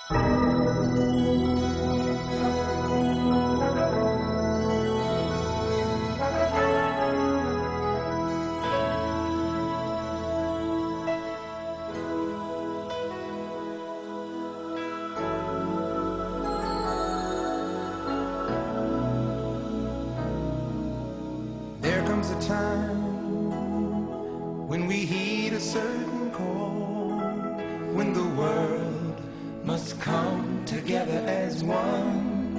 There comes a time when we heed a certain call, when the world must come together as one.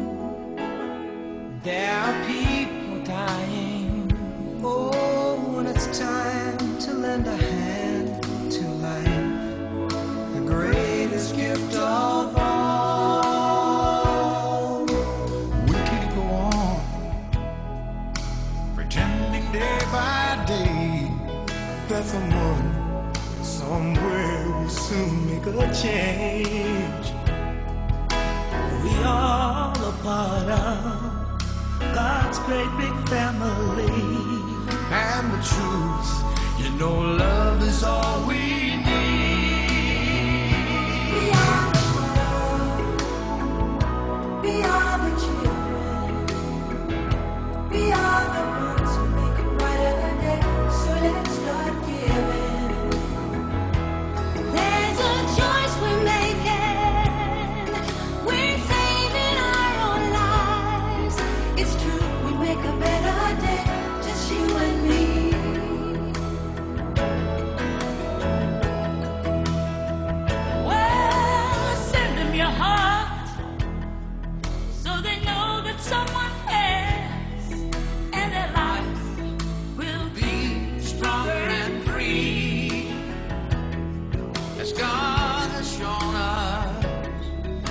There are people dying. Oh, when it's time to lend a hand to life, the greatest gift of all. We can't go on pretending day by day that someone somewhere will soon make a change. We all a part of God's great big family. And the truth, you know, love is all we need. We are the world. We are the children. We are the ones who make a brighter day. So let's start giving. There's a choice we're making. We're saving our own lives. It's true, we make a better day, just you and me. Well, send them your heart so they know that someone cares, and their lives will be stronger and free, As God has shown us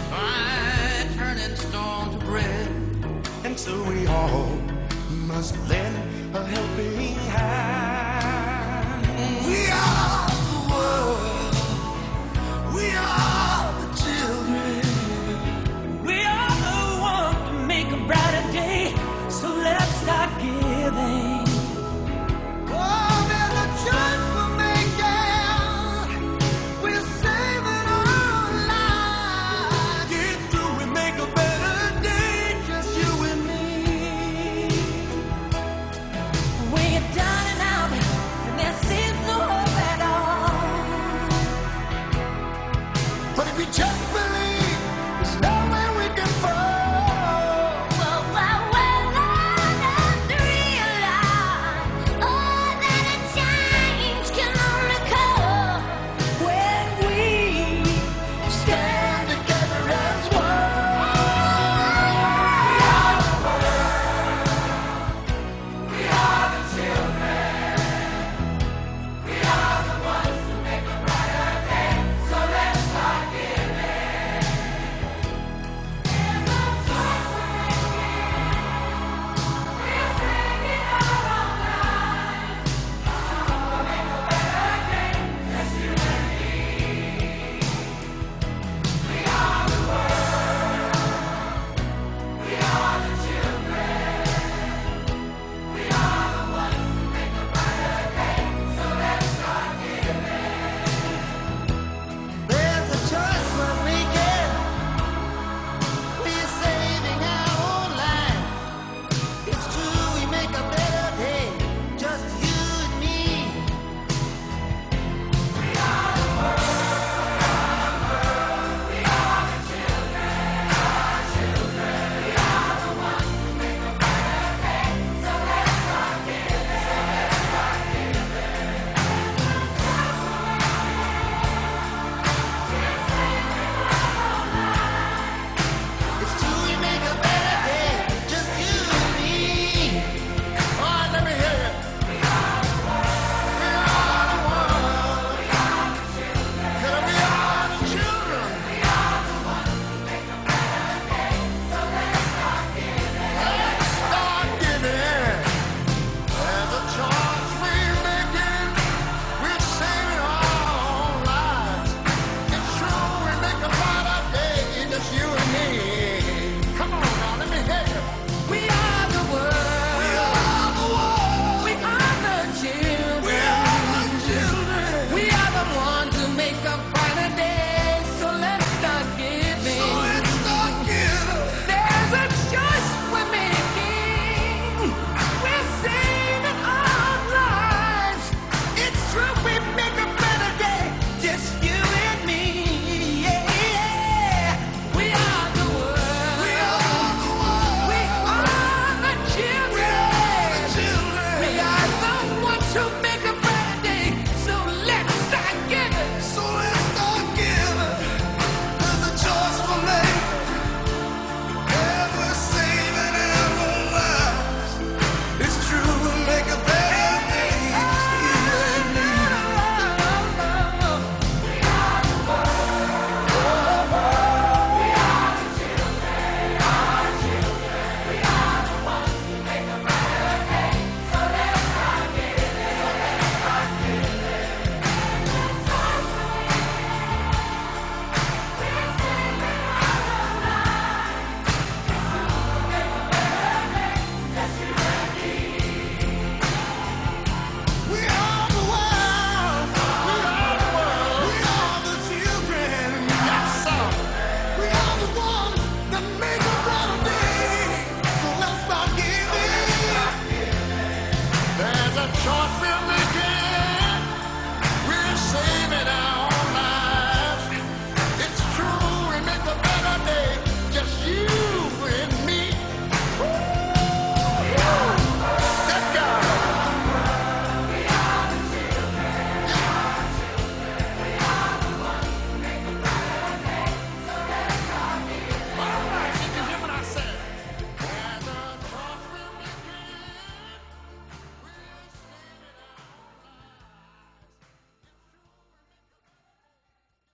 by turning stone to bread. And so we all must lend a helping